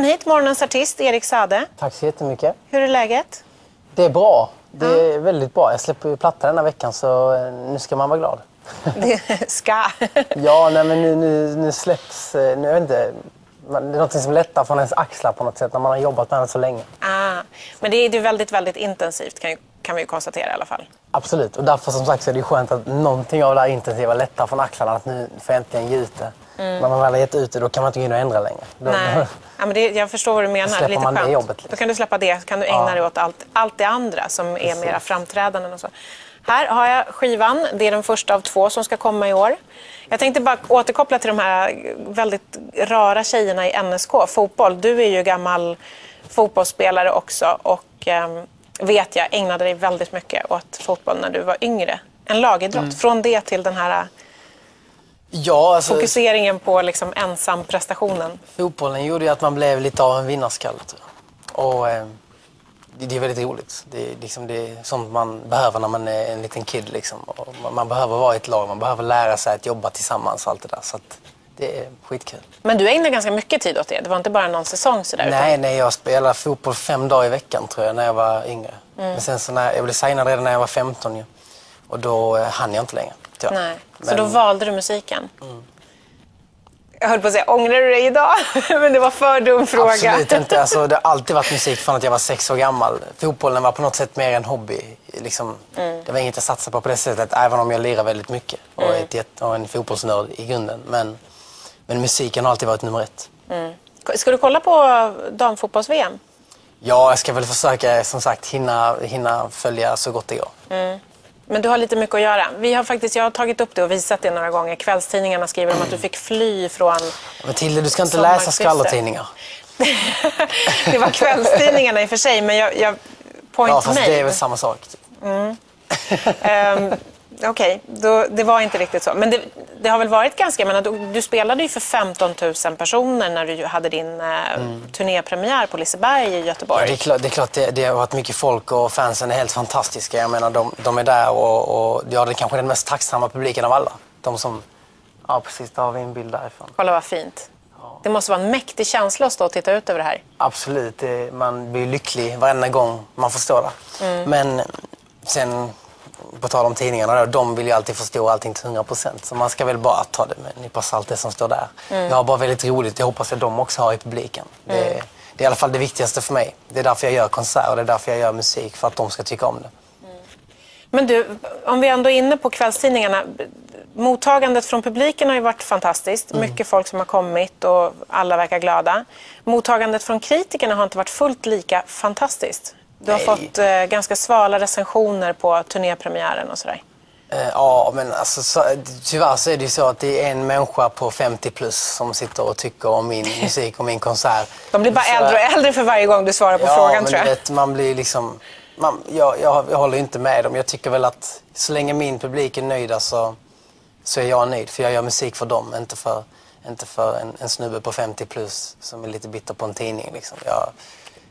hit morgonens artist Erik Saade. Tack så jättemycket. Hur är läget? Det är bra. Det är väldigt bra. Jag släpper ju platta denna veckan så nu ska man vara glad. Det ska. Ja, nej, men nu släpps... Nu, jag vet inte, det är något som lättar från ens axlar på något sätt när man har jobbat med det så länge. Men det är ju väldigt, väldigt intensivt kan vi ju konstatera i alla fall. Absolut. Och därför som sagt så är det skönt att någonting av det här intensiva lättar från axlarna. Att nu får jag äntligen ge ut det. När man väl har gett ut det då kan man inte gå in och ändra längre. Nej. Ja, men jag förstår vad du menar. Släpper lite man skönt. det jobbet, liksom. Då kan du släppa det. Kan du ägna dig åt allt det andra som är mera framträdanden och så. Här har jag skivan. Det är den första av 2 som ska komma i år. Jag tänkte bara återkoppla till de här väldigt rara tjejerna i NSK. Fotboll. Du är ju gammal fotbollsspelare också och vet jag ägnade dig väldigt mycket åt fotboll när du var yngre. En lagidrott. Från det till den här fokuseringen på liksom ensam prestationen. Fotbollen gjorde ju att man blev lite av en vinnarskalle. Och det är väldigt roligt. Det är sånt man behöver när man är en liten kid. Liksom. Och man behöver vara i ett lag, man behöver lära sig att jobba tillsammans och allt det där. Så att det är skitkul. Men du ägnade ganska mycket tid åt det? Det var inte bara någon säsong sådär? Nej, jag spelade fotboll 5 dagar i veckan tror jag när jag var yngre. Men sen så jag blev signad redan när jag var 15 ju. Och då hann jag inte längre. Nej. Så då valde du musiken? Jag höll på att säga, ångrar du dig idag? Men det var för dum fråga. Absolut inte. Alltså, det har alltid varit musik från att jag var 6 år gammal. Fotbollen var på något sätt mer en hobby. Liksom, det var inget jag satsade på det sättet, även om jag lirar väldigt mycket. Och en fotbollsnörd i grunden. Men musiken har alltid varit nummer 1. Ska du kolla på damfotbolls-VM? Ja, jag ska väl försöka som sagt hinna följa så gott det går. Men du har lite mycket att göra. Jag har tagit upp det och visat det några gånger. Kvällstidningarna skriver om att du fick fly från... Men Tilde, du ska inte läsa skvallertidningar. Det var kvällstidningarna i och för sig, men jag Ja, fast det är väl samma sak. Okej, det var inte riktigt så. Men det har väl varit ganska... Men du spelade ju för 15 000 personer när du hade din turnépremiär på Liseberg i Göteborg. Ja, det är klart det har varit mycket folk och fansen är helt fantastiska. Jag menar, de är där och det är kanske den mest tacksamma publiken av alla. De som... Ja, precis, där har vi en bild därifrån. Kolla vad fint. Ja. Det måste vara en mäktig känsla att stå och titta ut över det här. Absolut, man blir lycklig varenda gång man får stå där. Men sen... På tal om tidningarna, de vill ju alltid förstå allting till 100%. Så man ska väl bara ta det med en nypa salt det som står där. Jag har bara väldigt roligt, jag hoppas att de också har i publiken. Det är i alla fall det viktigaste för mig. Det är därför jag gör konserter och det är därför jag gör musik, för att de ska tycka om det. Men du, om vi ändå är inne på kvällstidningarna. Mottagandet från publiken har ju varit fantastiskt. Mycket folk som har kommit och alla verkar glada. Mottagandet från kritikerna har inte varit fullt lika fantastiskt. Du har fått ganska svala recensioner på turnépremiären och sådär. Ja, men alltså, tyvärr så är det ju så att det är en människa på 50 plus som sitter och tycker om min musik och min konsert. De blir bara äldre och äldre för varje gång du svarar på frågan, tror jag. Vet, man blir liksom... Jag håller inte med dem. Jag tycker väl att så länge min publik är nöjda så är jag nöjd. För jag gör musik för dem, inte för en snubbe på 50 plus som är lite bitter på en tidning. Liksom.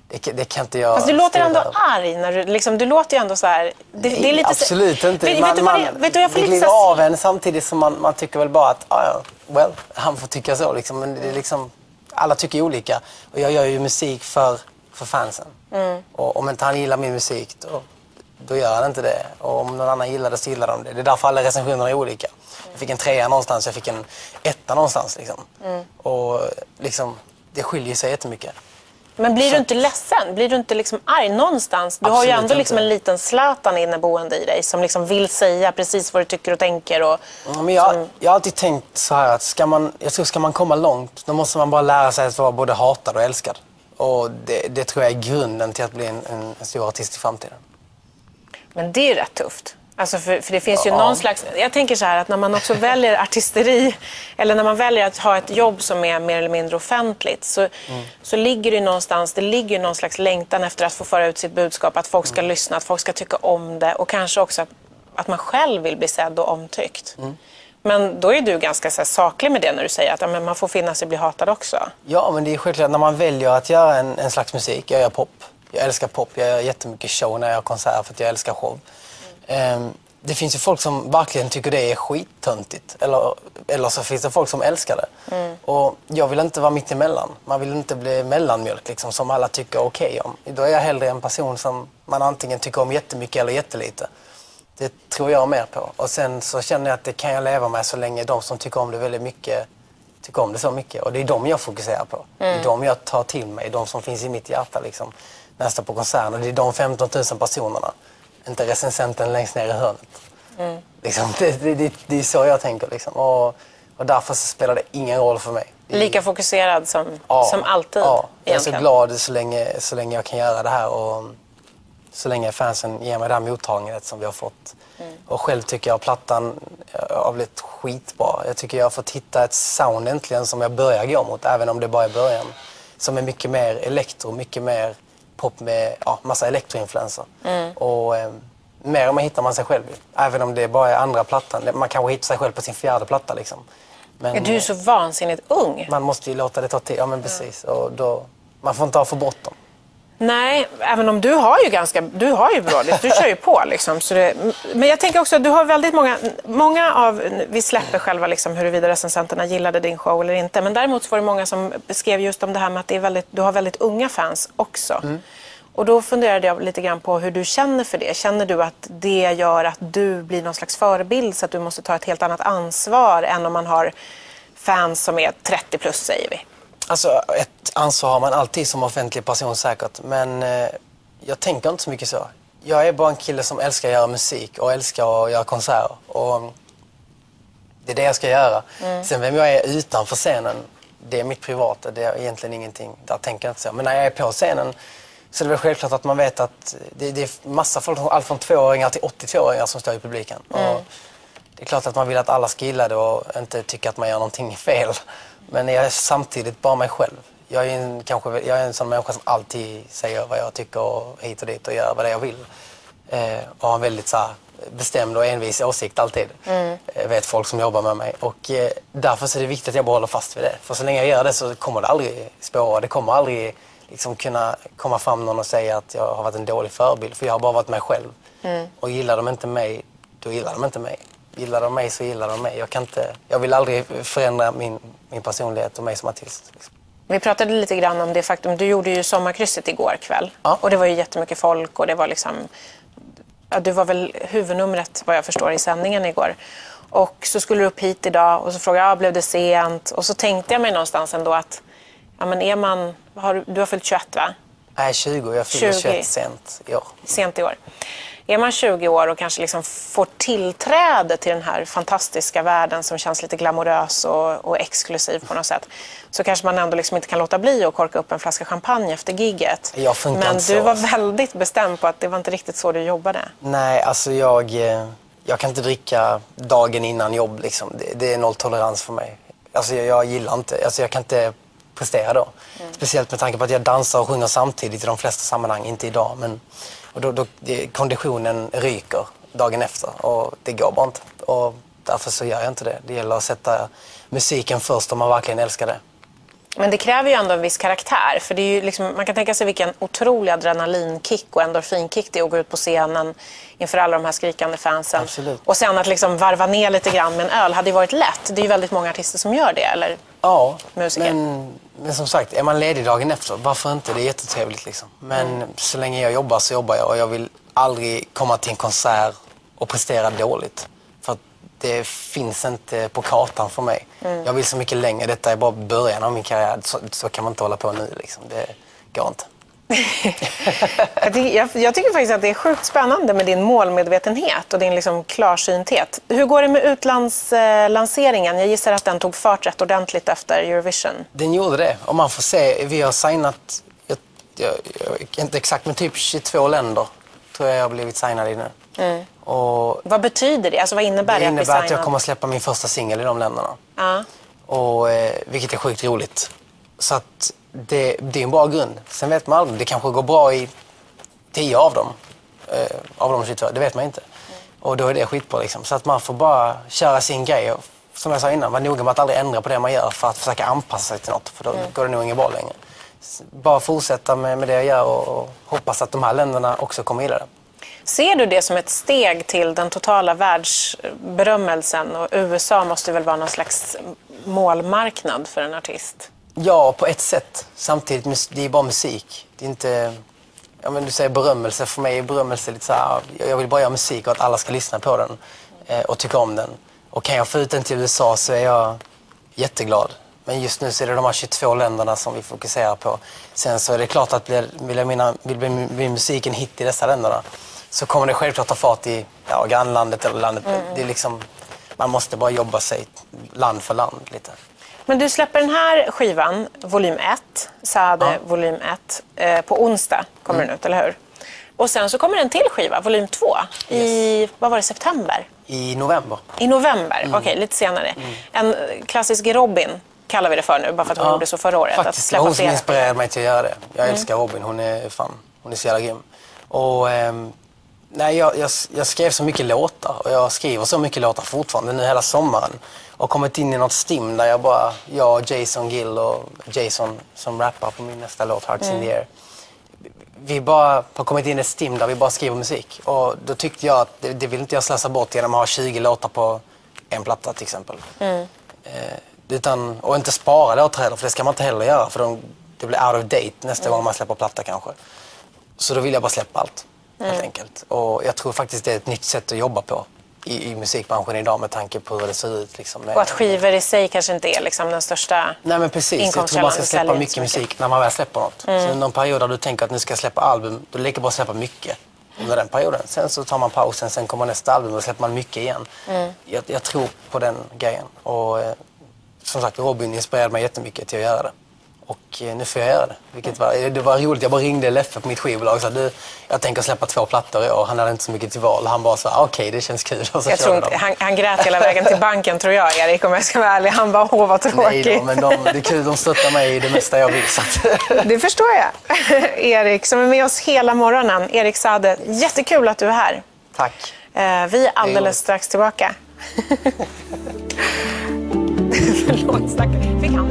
Det kan inte jag... Fast du låter ändå arg när du låter ju ändå så här... Det är lite absolut inte. Jag får glider av en samtidigt som man tycker väl bara att han får tycka så liksom. Men det är liksom, alla tycker olika. Och jag gör ju musik för fansen. Och om inte han gillar min musik då gör han inte det. Och om någon annan gillar det så gillar de det. Det är därför alla recensioner är olika. Jag fick en 3 någonstans, jag fick en 1 någonstans liksom. Och liksom, det skiljer sig jättemycket. Men blir du inte ledsen? Blir du inte liksom arg någonstans? Du har ju ändå liksom en liten Zlatan inneboende i dig som liksom vill säga precis vad du tycker och tänker. Och men jag har alltid tänkt så här att ska man komma långt då måste man bara lära sig att vara både hatad och älskad. Och det tror jag är grunden till att bli en stor artist i framtiden. Men det är ju rätt tufft. Alltså för det finns ju någon slags... Jag tänker så här att när man också väljer artisteri eller när man väljer att ha ett jobb som är mer eller mindre offentligt så ligger det någonstans, det ligger någon slags längtan efter att få föra ut sitt budskap, att folk ska lyssna, att folk ska tycka om det och kanske också att man själv vill bli sedd och omtyckt. Men då är du ganska så här saklig med det när du säger att men man får finna sig bli hatad också. Ja, men det är självklart när man väljer att göra en slags musik. Jag gör pop. Jag älskar pop. Jag gör jättemycket show när jag gör konserter för att jag älskar show. det finns ju folk som verkligen tycker det är skittöntigt. Eller så finns det folk som älskar det. Och jag vill inte vara mitt emellan. Man vill inte bli mellanmjölk liksom, som alla tycker okej om. Då är jag hellre en person som man antingen tycker om jättemycket eller jättelite. Det tror jag mer på. Och sen så känner jag att det kan jag leva med så länge de som tycker om det väldigt mycket tycker om det så mycket. Och det är de jag fokuserar på. Det är de jag tar till mig. De som finns i mitt hjärta liksom, när jag står på konserten. Och det är de 15 000 personerna. Inte recensenten längst ner i hörnet. Liksom, det är så jag tänker. Liksom. Och därför så spelar det ingen roll för mig. Lika fokuserad som alltid. Ja, jag är så glad så länge jag kan göra det här. Och så länge fansen ger mig det här mottagandet som vi har fått. Och själv tycker jag att plattan har blivit skitbra. Jag tycker jag har fått hitta ett sound äntligen som jag börjar gå mot, även om det bara är början. Som är mycket mer elektro, mycket mer pop med massa elektroinfluenser. Och mer om man hittar man sig själv. Även om det bara är andra plattan. Man kanske hittar sig själv på sin fjärde platta liksom. Men du är så vansinnigt ung. man måste ju låta det ta tid. Ja men precis. Och då, man får inte ha för bråttom. Nej, även om du har ju bra, du kör ju på liksom. Men jag tänker också att du har väldigt många vi släpper själva liksom huruvida recensenterna gillade din show eller inte. Men däremot var det många som beskrev just om det här med att du har väldigt unga fans också. Och då funderade jag lite grann på hur du känner för det. Känner du att det gör att du blir någon slags förebild så att du måste ta ett helt annat ansvar än om man har fans som är 30 plus, säger vi? Alltså, ett ansvar har man alltid som offentlig person säkert, men jag tänker inte så mycket så. Jag är bara en kille som älskar att göra musik och älskar att göra konserter. Och det är det jag ska göra. Sen vem jag är utanför scenen, det är mitt privata, det är egentligen ingenting. Där tänker jag inte så. Men när jag är på scenen så är det väl självklart att man vet att det är massa folk, allt från 2-åringar till 82-åringar som står i publiken. Och det är klart att man vill att alla ska gilla det och inte tycka att man gör någonting fel. Men jag är samtidigt bara mig själv. Jag är en sån människa som alltid säger vad jag tycker och hit och dit och gör vad det jag vill. Och har en väldigt så här, bestämd och envis åsikt alltid. Vet folk som jobbar med mig. Och därför är det viktigt att jag behåller fast vid det. För så länge jag gör det så kommer det aldrig spåra. Det kommer aldrig liksom kunna komma fram någon och säga att jag har varit en dålig förebild. För jag har bara varit mig själv. Och gillar de inte mig, då gillar de inte mig. Gillar de mig så gillar de mig. Jag vill aldrig förändra min personlighet och mig som artist. Liksom. Vi pratade lite grann om det faktum. Du gjorde ju sommarkrysset igår kväll. Ja. Och det var ju jättemycket folk och det var liksom... Ja, du var väl huvudnumret vad jag förstår i sändningen igår. Och så skulle du upp hit idag och så frågade jag, blev det sent? Och så tänkte jag mig någonstans ändå att... Ja, men du har fyllt 21, va? Nej, 20. Jag fyllde 21 sent i år. Sent i år. Är man 20 år och kanske liksom får tillträde till den här fantastiska världen som känns lite glamorös och exklusiv på något sätt, så kanske man ändå liksom inte kan låta bli att korka upp en flaska champagne efter gigget. Men du var väldigt bestämd på att det var inte riktigt så du jobbade. Nej, alltså jag kan inte dricka dagen innan jobb. Liksom. Det är noll tolerans för mig. Alltså jag gillar inte, alltså jag kan inte prestera då. Speciellt med tanke på att jag dansar och sjunger samtidigt i de flesta sammanhang, inte idag. Men då konditionen ryker dagen efter och det går bara inte. Och därför så gör jag inte det. Det gäller att sätta musiken först om man verkligen älskar det. Men det kräver ju ändå en viss karaktär. För det är ju liksom, man kan tänka sig vilken otrolig adrenalinkick och endorfinkick det är att gå ut på scenen inför alla de här skrikande fansen. Absolut. Och sen att liksom varva ner lite grann med en öl hade ju varit lätt. Det är ju väldigt många artister som gör det, eller? Ja, musiker. Men som sagt, är man ledig dagen efter, varför inte? Det är jättetrevligt liksom. Men så länge jag jobbar så jobbar jag och jag vill aldrig komma till en konsert och prestera dåligt. För att det finns inte på kartan för mig. Jag vill så mycket längre. Detta är bara början av min karriär. Så kan man inte hålla på nu liksom. Det går inte. jag tycker faktiskt att det är sjukt spännande med din målmedvetenhet och din liksom klarsynthet. Hur går det med utlandslanseringen? Jag gissar att den tog fart rätt ordentligt efter Eurovision. Den gjorde det. Och man får se, vi har signat, jag inte exakt, men typ 22 länder tror jag har blivit signad i nu. Och vad betyder det? Alltså vad innebär det? Det innebär att jag kommer att släppa min första singel i de länderna. Och, vilket är sjukt roligt. Så att det är en bra grund. Sen vet man aldrig, det kanske går bra i 10 av dem. Av de 22, det vet man inte. Och då är det skitbra liksom. Så att man får bara köra sin grej. Och, som jag sa innan, var noga med att aldrig ändra på det man gör för att försöka anpassa sig till något. För då går det nog ingen bra längre. Bara fortsätta med det jag gör och hoppas att de här länderna också kommer gilla det. Ser du det som ett steg till den totala världsberömmelsen? Och USA måste väl vara någon slags målmarknad för en artist? Ja, på ett sätt. Samtidigt, det är bara musik. Det är inte... Ja, men du säger berömmelse. För mig är berömmelse lite så här... Jag vill bara göra musik och att alla ska lyssna på den och tycka om den. Och kan jag få ut den till USA så är jag jätteglad. Men just nu så är det de här 22 länderna som vi fokuserar på. Sen så är det klart att vill bli musik en hit i dessa länderna så kommer det självklart ta fart i grannlandet eller landet. Det är liksom, man måste bara jobba sig land för land lite. Men du släpper den här skivan, volym 1, Saade volym 1, på onsdag kommer den ut, eller hur? Och sen så kommer en till skiva, volym 2, i, vad var det, september? I november. I november, okej, lite senare. En klassisk Robin kallar vi det för nu, bara för att hon gjorde så förra året. Faktiskt, det var hon som inspirerade mig till att göra det. Jag älskar Robin, hon är så jävla grym. Och jag skrev så mycket låtar och jag skriver så mycket låtar fortfarande nu hela sommaren. Och kommit in i något stim där jag Jason Gill och Jason som rappar på min nästa låt, Hearts in the Air. Vi bara har kommit in i ett stim där vi bara skriver musik. Och då tyckte jag att det vill inte jag slösa bort genom att ha 20 låtar på en platta till exempel. Och inte spara låtar heller, för det ska man inte heller göra. För det blir out of date nästa gång man släpper platta kanske. Så då vill jag bara släppa allt, helt enkelt. Och jag tror faktiskt det är ett nytt sätt att jobba på i musikbranschen idag med tanke på hur det ser ut. Liksom, och att skivor i sig kanske inte är liksom den största. Nej, men precis. Jag tror man ska släppa mycket musik när man väl släpper något. Så under en period där du tänker att nu ska jag släppa album, då är det lika bra att släppa mycket under den perioden. Sen så tar man pausen, sen kommer nästa album och släpper man mycket igen. Jag tror på den grejen. Och som sagt, Robin inspirerade mig jättemycket till att göra det. Och nu får jag göra det. Det var roligt. Jag bara ringde Leffe på mitt skivbolag och sa jag tänker släppa 2 plattor i år. Han hade inte så mycket till val. Han bara sa okej, det känns kul. Och så jag tror inte, han grät hela vägen till banken, tror jag, Erik, om jag ska vara ärlig. Han bara, vad tråkigt. Nej då, men det är kul. De stöttar mig i det mesta jag vill. Det förstår jag. Erik, som är med oss hela morgonen. Erik Saade, jättekul att du är här. Tack. Vi är alldeles strax tillbaka. Förlåt, stackare. Fick han